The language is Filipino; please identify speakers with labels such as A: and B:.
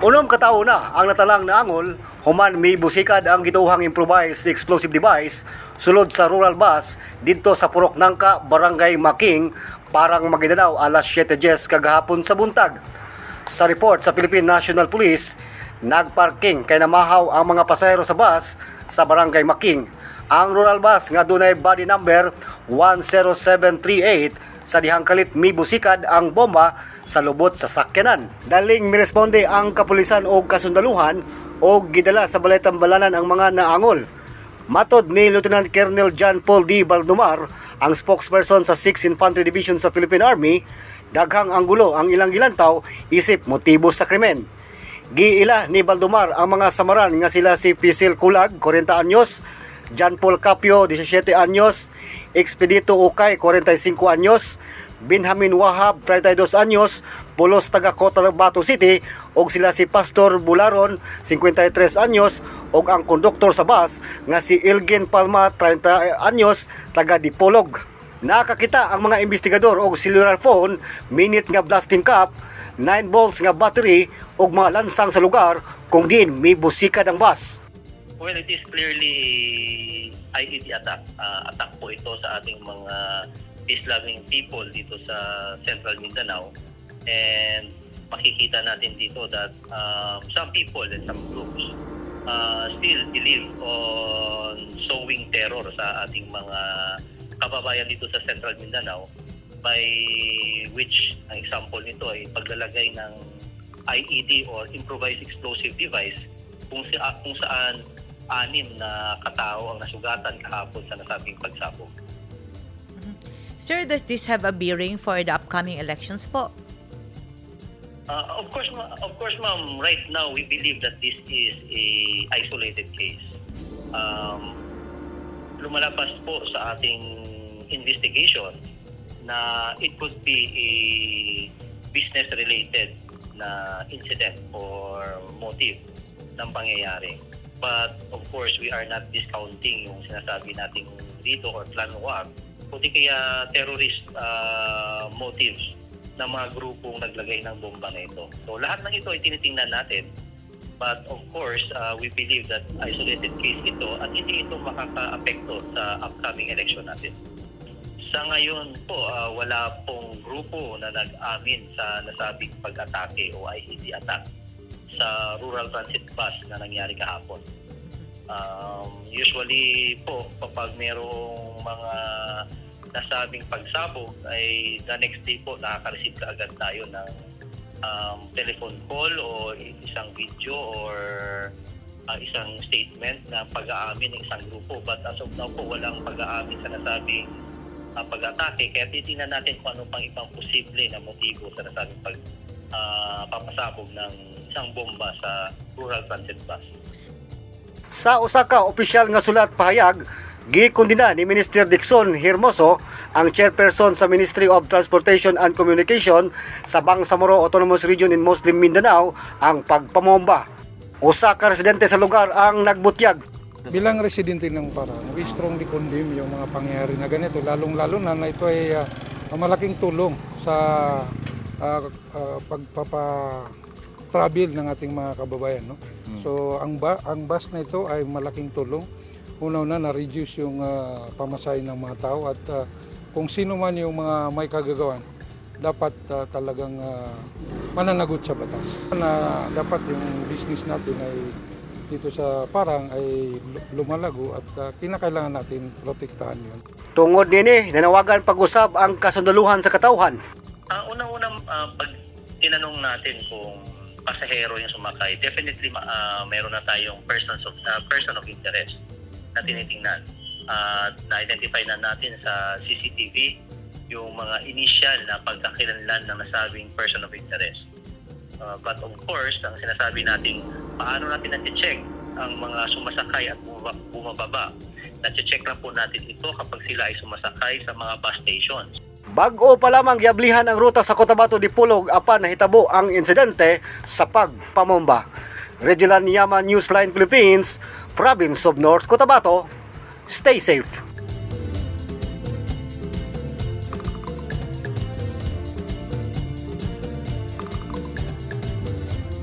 A: Unom katawo na ang natalang na angol, human may busikad ang gituhang improvised explosive device sulod sa rural bus didto sa Purok Nangka, Barangay Making, parang Maguindanao alas 7:10 kagahapon sa buntag. Sa report sa Philippine National Police, nagparking kay namahaw ang mga pasahero sa bus sa Barangay Making. Ang rural bus nga dunay body number 10738 sa dihang kalit may busikad ang bomba sa lubot sa sakyanan. Daling miresponde ang kapulisan o kasundaluhan o gidala sa balay tambalanan ang mga naangol. Matod ni Lieutenant Colonel John Paul D. Baldomar, ang spokesperson sa 6th Infantry Division sa Philippine Army, daghang anggulo ang ilang gilantaw isip motibo sa krimen. Giila ni Baldomar ang mga samaran nga sila si Pisil Kulag, 40 anyos, John Paul Capio, 17 anyos, Expedito Ukay, 45 anyos, Benjamin Wahab, 32 anyos, pulos taga Cotabato City, og sila si Pastor Bularon, 53 anyos, og ang konduktor sa bus nga si Elgin Palma, 30 anyos, taga Dipolog. Nakakita ang mga investigador og cellular phone, minute nga blasting cap, 9 volts nga battery og mga lansang sa lugar kung din may busikad ang bus.
B: Well, it is clearly IED attack. Attack po ito sa ating mga peace-loving people dito sa Central Mindanao. And makikita natin dito that some people and some groups still believe on sowing terror sa ating mga kababayan dito sa Central Mindanao, by which ang example nito ay paglalagay ng IED or improvised explosive device kung saan 6 na katao ang nasugatan kahapon sa nasabing pagsabog.
C: Sir, does this have a bearing for the upcoming elections po?
B: Of course, ma'am. Right now, we believe that this is a isolated case. Lumalabas po sa ating investigation na it could be a business-related na incident or motive ng pangyayari. But of course, we are not discounting yung sinasabi nating dito or plan war, kundi kaya terrorist motives ng mga grupong naglagay ng bomba na ito. So lahat ng ito ay tinitingnan natin. But of course, we believe that isolated case ito at hindi ito makaka-apekto sa upcoming election natin. Sa ngayon po, wala pong grupo na nag-amin sa nasabing pag-atake o IED attack sa rural transit bus na nangyari kahapon. Usually po, kapag merong mga nasabing pagsabog, ay the next day po nakaka-receive kaagad tayo ng telephone call o isang video or isang statement na pag-aamin ng isang grupo. But as of now po, walang pag-aamin sa nasabing pag-atake. Kaya titingnan natin kung ano pang ibang posible na motibo sa nasabing papasabog ng isang bomba sa rural transit bus.
A: Sa usa ka opisyal nga sulat pahayag, gikondena ni Minister Dixon Hermoso, ang chairperson sa Ministry of Transportation and Communication sa Bangsamoro Autonomous Region in Muslim Mindanao, ang pagpamomba. Usa ka residente sa lugar ang nagbutyag.
D: Bilang residente ng Parang, we strongly condemn yung mga pangyayari na ganito, lalong-lalo na ito ay malaking tulong sa pagpapa-travel ng ating mga kababayan. No? So ang bus na ito ay malaking tulong. Una-una na-reduce yung pamasahe ng mga tao at kung sino man yung mga may kagagawan, dapat talagang mananagot sa batas. Na dapat yung business natin ay dito sa Parang ay lumalago at kinakailangan natin protektahan yun.
A: Tungod nini, nanawagan pag-usab ang kasundaluhan sa katawhan.
B: Unang-unang pag tinanong natin kung pasahero yung sumakay, definitely meron na tayong person of interest na tinitingnan. Na-identify na natin sa CCTV yung mga initial na pagkakilanlan ng nasabing person of interest. But of course, ang sinasabi natin, paano natin na-check ang mga sumasakay at bumababa. Na-check lang po natin ito kapag sila ay sumasakay sa mga bus stations.
A: Bag-o pa lamang giablihan ang ruta sa Cotabato Dipolog apan nahitabo ang insidente sa pagpamomba. Regilan Yaman, Newsline Philippines, Province of North Cotabato. Stay safe.